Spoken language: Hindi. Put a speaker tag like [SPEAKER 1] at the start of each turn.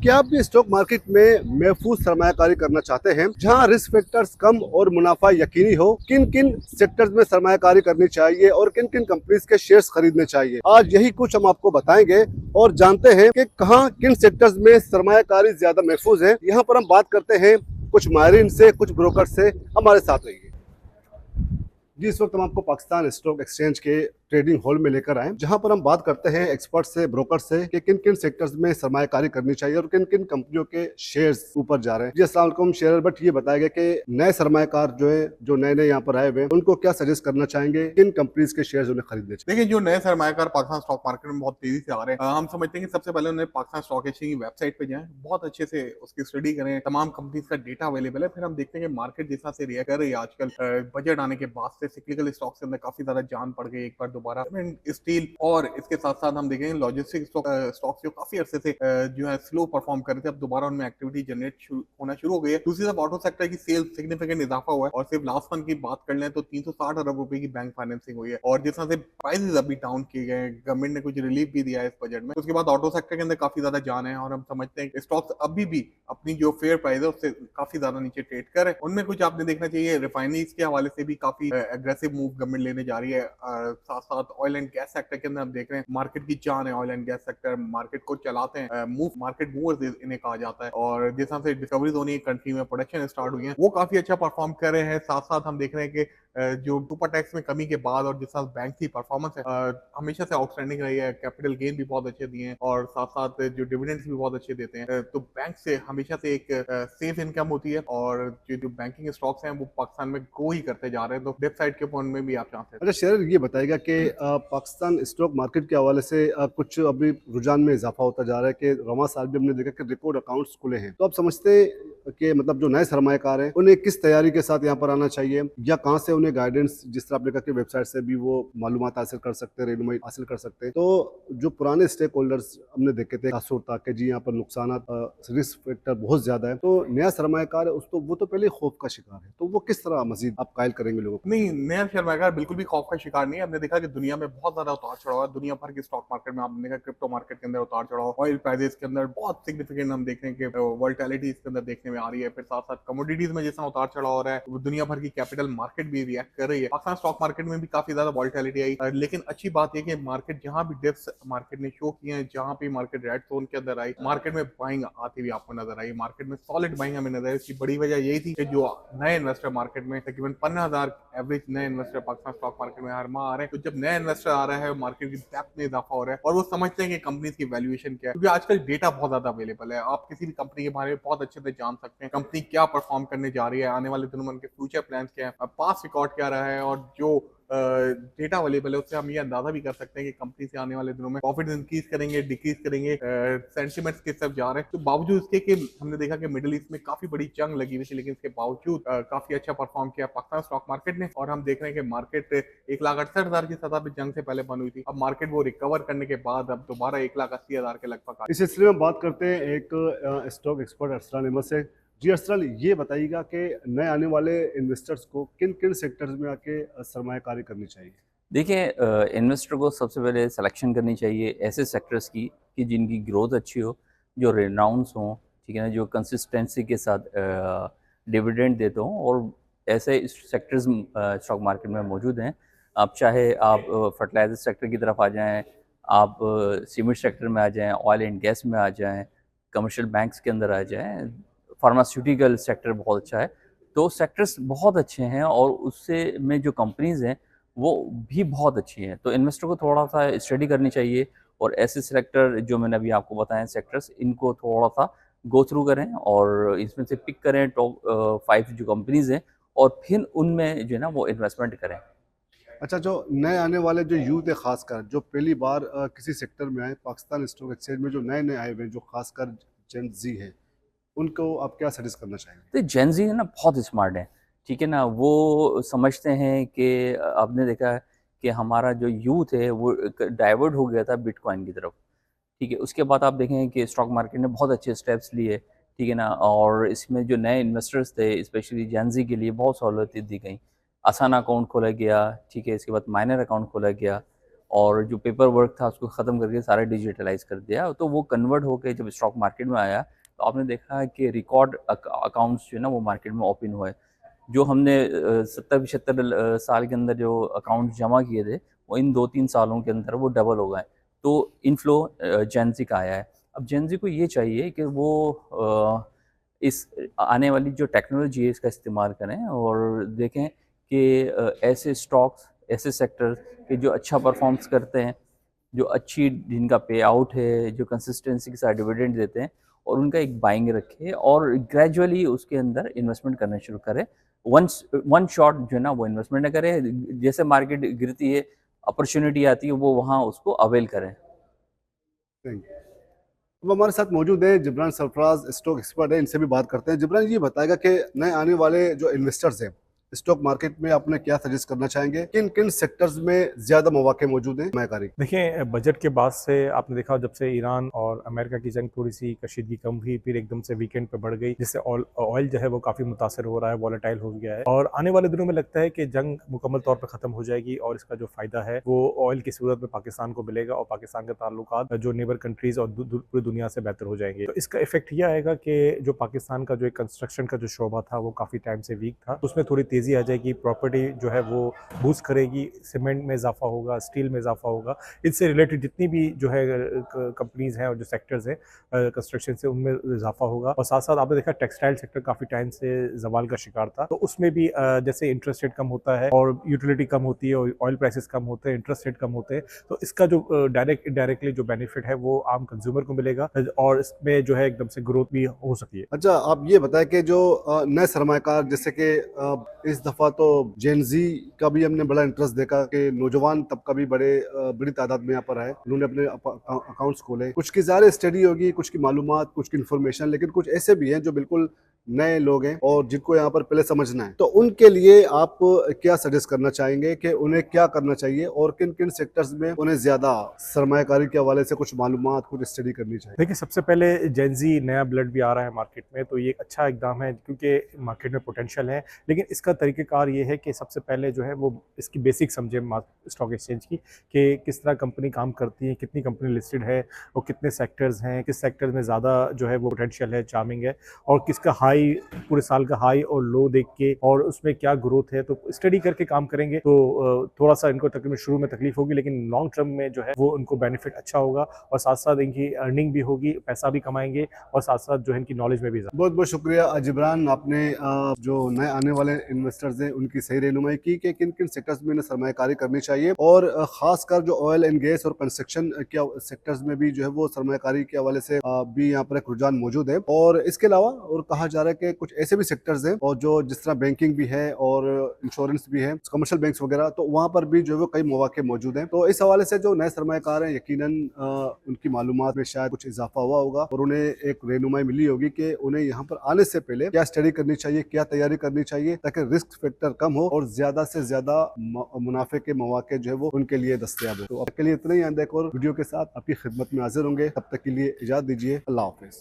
[SPEAKER 1] क्या आप भी स्टॉक मार्केट में महफूज सरमायाकारी करना चाहते हैं जहां रिस्क फैक्टर्स कम और मुनाफा यकीनी हो? किन किन सेक्टर्स में सरमायाकारी करनी चाहिए और किन किन कंपनीज के शेयर्स खरीदने चाहिए, आज यही कुछ हम आपको बताएंगे और जानते हैं कि कहां किन सेक्टर्स में सरमायाकारी ज्यादा महफूज है। यहाँ पर हम बात करते हैं कुछ माहिरीन से, कुछ ब्रोकर से। हमारे साथ रहिए जी। इस वक्त हम आपको पाकिस्तान स्टॉक एक्सचेंज के ट्रेडिंग हॉल में लेकर आए, जहां पर हम बात करते हैं एक्सपर्ट से, ब्रोकर से कि किन किन सेक्टर्स में सरमायाकारी करनी चाहिए और किन किन कंपनियों के शेयर्स ऊपर जा रहे हैं। जी अस्सलाम वालेकुम शेयर, बट ये बताएगा कि नए सरमायाकार जो नए नए यहाँ पर आए हुए हैं, उनको क्या सजेस्ट करना चाहेंगे, किन कंपनीज के शेयर्स उन्हें खरीदने चाहिए?
[SPEAKER 2] देखिए, जो नए सरमायाकार पाकिस्तान स्टॉक मार्केट में बहुत तेजी से आ रहे हैं, हम समझते हैं कि सबसे पहले उन्हें पाकिस्तान स्टॉक एक्सचेंज की वेबसाइट पे जाएं, बहुत अच्छे से उसकी स्टडी करें, तमाम कंपनीज का डेटा अवेलेबल है। फिर हम देखते हैं कि मार्केट जिस तरह से रिएक्ट कर रही है आजकल, बजट आने के बाद से सिक्लिकल स्टॉक्स के अंदर काफी ज्यादा जान पड़ गई एक बार दोबारा। स्टील और इसके साथ साथ हम देखेंगे लॉजिस्टिक स्टॉक्स जो काफी अरसे से जो है स्लो परफॉर्म कर रहे थे, अब दोबारा उनमें एक्टिविटी जनरेट होना शुरू हो गई है। दूसरी तरफ ऑटो सेक्टर की सेल सिग्निफिकेंट इजाफा हुआ है और सिर्फ लास्ट मंथ की बात कर लें तो 360 अरब रुपए की बैंक फाइनेंसिंग हुई है। और जिस तरह से प्राइसेस अभी डाउन किए गए, गवर्नमेंट ने कुछ रिलीफ भी दिया है इस बजट में। उसके बाद ऑटो सेक्टर के अंदर काफी ज्यादा जान है और हम समझते हैं स्टॉक्स अभी भी अपनी जो फेयर प्राइस है उससे काफी ज्यादा नीचे ट्रेड कर रहे हैं। उनमें कुछ आपने देखना चाहिए, रिफाइनरीज के हवाले से भी काफी एग्रेसिव मूव गवर्नमेंट लेने जा रही है। साथ साथ ऑयल एंड गैस सेक्टर के अंदर हम देख रहे हैं मार्केट की जान है। Oil and gas sector market को चलाते हैं, मार्केट मूवर्स इन्हें कहा जाता है। और जिस तरह से डिस्कवरीज होनी है कंट्री में, प्रोडक्शन स्टार्ट हुई है, वो काफी अच्छा परफॉर्म कर रहे हैं। साथ साथ हम देख रहे हैं कि जो सुपर टैक्स में कमी के बाद और जिस तरह बैंक की परफॉर्मेंस है हमेशा से आउटस्टैंडिंग रही है। कैपिटल गेन भी बहुत अच्छे दिए हैं और साथ साथ जो डिविडेंड्स भी बहुत अच्छे देते हैं। तो बैंक से हमेशा से एक सेफ इनकम होती है और जो बैंकिंग स्टॉक्स हैं वो पाकिस्तान में ग्रो ही करते जा रहे हैं। तो डेप्थ साइड के पॉइंट में भी आप चाहते हैं।
[SPEAKER 1] अच्छा शेयर, ये बताएगा कि पाकिस्तान स्टॉक मार्केट के हवाले से कुछ अभी रुझान में इजाफा होता जा रहा है कि रवां साल भी हमने देखा कि रिकॉर्ड अकाउंट्स खुले हैं। तो आप समझते हैं कि मतलब जो नए सरमायाकार हैं उन्हें किस तैयारी के साथ यहाँ पर आना चाहिए, या कहाँ से उन्हें गाइडेंस, जिस तरह आपने कहा कि वेबसाइट से भी वो मालूमात हासिल कर सकते हैं, रेनुमाई हासिल कर सकते हैं। तो जो पुराने स्टेक होल्डर्स हमने देखे थे खासतौर कि जी यहाँ पर नुकसान, रिस्क फैक्टर बहुत ज्यादा है, तो नया सरमायाकार है वो तो पहले खौफ का शिकार है, तो वो किस तरह मजीद आप कायल करेंगे लोगों को?
[SPEAKER 2] नहीं, नया सरमायाकार बिल्कुल भी खौफ का शिकार नहीं है। हमने देखा कि दुनिया में बहुत ज्यादा उतार चढ़ाव है, दुनिया भर की स्टॉक मार्केट में आपने देखा, क्रिप्टो मार्केट के अंदर उतार चढ़ाव, ऑयल प्राइसेस के अंदर बहुत सिग्निफिकेंट हम देख रहे हैं कि वोलेटिलिटी इसके अंदर देखने में आ रही है। फिर साथ साथ कमोडिटीज में जैसा उतार चढ़ाव हो रहा है, वो दुनिया भर की कैपिटल मार्केट भी रिएक्ट कर रही है। पाकिस्तान स्टॉक मार्केट में भी काफी ज्यादा वोलेटिलिटी आई, लेकिन अच्छी बात यह कि मार्केट जहां भी डिप्स मार्केट ने शो किए हैं, जहां भी मार्केट रेड जोन के अंदर आई, मार्केट में बाइंग आती हुई आपको नजर आई। मार्केट में सॉलिड बाइंग हमें नजर आई। इसकी बड़ी वजह यही थी कि जो नए इन्वेस्टर मार्केट में तकरीबन 15,000 एवरेज नए इन्वेस्टर पाकिस्तान स्टॉक मार्केट में हर माह आ रहे हैं। तो जब नया इन्वेस्टर आ रहा है, मार्केट की डेप्थ में इजाफा हो रहा है और वो समझते हैं कि कंपनीज की वैल्यूएशन क्या है, क्योंकि आजकल डेटा बहुत ज्यादा अवेलेबल है। आप किसी भी कंपनी के बारे में बहुत अच्छे से जान सकते हैं, कंपनी क्या परफॉर्म करने जा रही है, आने वाले दिनों में उनके फ्यूचर प्लान्स क्या है, पास्ट रिकॉर्ड क्या रहा है, और जो डेटा अवेलेबल है उससे हम ये अंदाजा भी कर सकते हैं कि कंपनी से आने वाले दिनों में प्रॉफिट इंक्रीज करेंगे, डिक्रीज करेंगे, सेंटिमेंट्स किस तरफ जा रहे हैं। तो बावजूद इसके कि हमने देखा कि मिडिल ईस्ट में काफी बड़ी जंग लगी हुई थी, लेकिन इसके बावजूद काफी अच्छा परफॉर्म किया पाकिस्तान स्टॉक मार्केट ने। और हम देख रहे हैं कि मार्केट 1,68,000 की सतह पे जंग से पहले बंद हुई थी, अब मार्केट वो रिकवर करने के बाद अब दोबारा 1,80,000 के लगभग।
[SPEAKER 1] इस सिलसिले में बात करते हैं एक स्टॉक एक्सपर्ट अरसलान अहमद से। जी अरसलान, ये बताइएगा कि नए आने वाले इन्वेस्टर्स को किन किन सेक्टर्स में आके सरमायाकारी करनी चाहिए?
[SPEAKER 3] देखिए, इन्वेस्टर को सबसे पहले सिलेक्शन करनी चाहिए ऐसे सेक्टर्स की कि जिनकी ग्रोथ अच्छी हो, जो रेनाउंस हों, ठीक है ना, जो कंसिस्टेंसी के साथ डिविडेंड देते हों, और ऐसे सेक्टर्स स्टॉक मार्केट में मौजूद हैं। आप चाहे आप फर्टिलाइजर सेक्टर की तरफ आ जाएं, आप सीमेंट सेक्टर में आ जाएं, ऑयल एंड गैस में आ जाएं, कमर्शियल बैंक्स के अंदर आ जाएं, फार्मास्यूटिकल सेक्टर बहुत अच्छा है। तो सेक्टर्स बहुत अच्छे हैं और उससे में जो कंपनीज़ हैं वो भी बहुत अच्छी हैं। तो इन्वेस्टर को थोड़ा सा स्टडी करनी चाहिए और ऐसे सेक्टर जो मैंने अभी आपको बताए सेक्टर्स, इनको थोड़ा सा गो थ्रू करें और इसमें से पिक करें टॉप 5 जो कंपनीज़ हैं, और फिर उनमें जो है ना वो इन्वेस्टमेंट करें।
[SPEAKER 1] अच्छा, जो नए आने वाले जो यूथ है, खासकर जो पहली बार किसी सेक्टर में आए, पाकिस्तान स्टॉक एक्सचेंज में जो नए नए आए हुए हैं, जो खासकर जेन जी है, उनको आप क्या सजेस्ट करना चाहेंगे?
[SPEAKER 3] तो जेन ज़ी है ना, बहुत स्मार्ट है, ठीक है ना। वो समझते हैं कि आपने देखा है कि हमारा जो यूथ है वो डाइवर्ट हो गया था बिटकॉइन की तरफ, ठीक है। उसके बाद आप देखें कि स्टॉक मार्केट ने बहुत अच्छे स्टेप्स लिए, ठीक है ना, और इसमें जो नए इन्वेस्टर्स थे स्पेशली जेन ज़ी के लिए बहुत सहूलतें दी गई। आसान अकाउंट खोला गया, ठीक है, इसके बाद माइनर अकाउंट खोला गया, और जो पेपर वर्क था उसको ख़त्म करके सारा डिजिटलाइज कर दिया। तो वो कन्वर्ट होकर जब स्टॉक मार्केट में आया तो आपने देखा कि रिकॉर्ड अकाउंट्स जो है ना वो मार्केट में ओपन हुए। जो हमने 70-75 साल के अंदर जो अकाउंट जमा किए थे वो इन 2-3 सालों के अंदर वो डबल हो गए। तो इनफ्लो जेनजी का आया है। अब जेनजी को ये चाहिए कि वो इस आने वाली जो टेक्नोलॉजी है इसका इस्तेमाल करें और देखें कि ऐसे स्टॉक्स, ऐसे सेक्टर्स कि जो अच्छा परफॉर्म्स करते हैं, जो अच्छी जिनका पे आउट है, जो कंसिस्टेंसी के साथ डिविडेंड देते हैं और उनका एक बाइंग रखे और ग्रेजुअली उसके अंदर इन्वेस्टमेंट करना शुरू करें। वन शॉट जो है ना वो इन्वेस्टमेंट ना करें। जैसे मार्केट गिरती है, अपॉर्चुनिटी आती है, वो वहाँ उसको अवेल करें।
[SPEAKER 1] Thank you. अब हमारे साथ मौजूद है जिब्रान सरफराज, स्टॉक एक्सपर्ट है, इनसे भी बात करते हैं। जिब्रान ये बताएगा कि नए आने वाले जो इन्वेस्टर्स हैं स्टॉक मार्केट में आपने क्या सजेस्ट करना चाहेंगे, किन किन सेक्टर्स में ज्यादा मौके मौजूद हैं सरमायाकारी?
[SPEAKER 4] देखिए, बजट के बाद से आपने देखा जब से ईरान और अमेरिका की जंग थोड़ी सी कशीदगी कम हुई, फिर एकदम से वीकेंड पे बढ़ गई, जिससे ऑयल जो है वो काफ़ी मुतासर हो रहा है, वॉलेटाइल हो गया है। और आने वाले दिनों में लगता है कि जंग मुकम्मल तौर पर ख़त्म हो जाएगी और इसका जो फ़ायदा है वो ऑयल की सूरत में पाकिस्तान को मिलेगा और पाकिस्तान के ताल्लुकात जो नेबर कंट्रीज़ और पूरी दुनिया से बेहतर हो जाएंगे। तो इसका इफेक्ट यह आएगा कि जो पाकिस्तान का जो एक कंस्ट्रक्शन का जो शोबा था वो काफ़ी टाइम से वीक था, उसमें थोड़ी तेज़ी आ जाएगी, प्रॉपर्टी जो है वो बूस्ट करेगी, सीमेंट में इजाफा होगा, स्टील में इजाफा होगा। इससे रिलेटेड जितनी भी जो है कंपनीज हैं और जो सेक्टर्स हैं कंस्ट्रक्शन से, उनमें इजाफा होगा। और साथ साथ आपने देखा टेक्सटाइल सेक्टर काफ़ी टाइम से जवाल का शिकार था, तो उसमें भी जैसे इंटरेस्ट रेट कम होता है और यूटिलिटी कम होती है और ऑयल प्राइसेस कम होते हैं, इंटरेस्ट रेट कम होते हैं, तो इसका जो डायरेक्टली जो बेनिफिट है वो आम कंज्यूमर को मिलेगा और इसमें जो है एकदम से ग्रोथ भी हो सकती है।
[SPEAKER 1] अच्छा, आप ये बताएं कि जो नए सरमायाकार, जैसे कि इस दफा तो जेनजी का भी हमने बड़ा इंटरेस्ट देखा कि नौजवान तबका भी बड़ी तादाद में यहाँ पर है, उन्होंने अपने अकाउंट्स खोले। कुछ की ज़्यादा स्टडी होगी, कुछ की मालूमात, कुछ की इन्फॉर्मेशन, लेकिन कुछ ऐसे भी हैं जो बिल्कुल नए लोग हैं और जिनको यहाँ पर पहले समझना है। तो उनके लिए आप क्या सजेस्ट करना चाहेंगे कि उन्हें क्या करना चाहिए और किन किन सेक्टर्स में उन्हें ज्यादा सरमायाकारी के हवाले से कुछ मालूमात, कुछ स्टडी करनी चाहिए?
[SPEAKER 4] देखिए, सबसे पहले जेनजी नया ब्लड भी आ रहा है मार्केट में, तो ये एक अच्छा इकदाम है क्योंकि मार्केट में पोटेंशियल है। लेकिन इसका तरीक़ेकार ये है कि सबसे पहले जो है वो इसकी बेसिक समझे स्टॉक एक्सचेंज की, कि किस तरह कंपनी काम करती है, कितनी कंपनी लिस्टेड है और कितने सेक्टर्स हैं, किस सेक्टर में ज़्यादा जो है वो पोटेंशियल है, चार्मिंग है, और किसका हाई पूरे साल का हाई और लो देख के और उसमें क्या ग्रोथ है, तो स्टडी करके काम करेंगे तो थोड़ा सा इनको तकरीबन शुरू में तकलीफ होगी, लेकिन लॉन्ग टर्म में जो है वो उनको बेनिफिट अच्छा होगा और साथ साथ इनकी अर्निंग भी होगी, पैसा भी कमाएंगे और साथ साथ जो है इनकी नॉलेज में भी।
[SPEAKER 1] बहुत बहुत शुक्रिया जिब्रान, आपने जो नए आने वाले इन्वेस्टर्स हैं उनकी सही रहनुमाई की कि किन किन सेक्टर्स में सरमायाकारी करनी चाहिए और खासकर जो ऑयल एंड गैस और कंस्ट्रक्शन के सेक्टर्स में भी जो है वो सरमायाकारी के हवाले से भी यहाँ पर एक रुझान मौजूद है। और इसके अलावा और कहा जा रहा है कि कुछ ऐसे भी सेक्टर्स हैं और जो जिस तरह बैंकिंग भी है और इंश्योरेंस भी है, कमर्शियल बैंक्स वगैरह, तो वहाँ पर भी जो है वो कई मौके मौजूद हैं। तो इस हवाले से जो नए सरमायाकार हैं यकीनन उनकी मालूमात में शायद कुछ इजाफा हुआ होगा और उन्हें एक रहनुमाई मिली होगी कि उन्हें यहाँ पर आने से पहले क्या स्टडी करनी चाहिए, क्या तैयारी करनी चाहिए, ताकि रिस्क फैक्टर कम हो और ज्यादा से ज्यादा मुनाफे के मौके जो है वो उनके लिए दस्तयाब हो। तो आपके लिए इतना ही, आइंदा एक और वीडियो के साथ आपकी खिदमत में हाजिर होंगे। तब तक के लिए इजाजत दीजिए। अल्लाह हाफिज।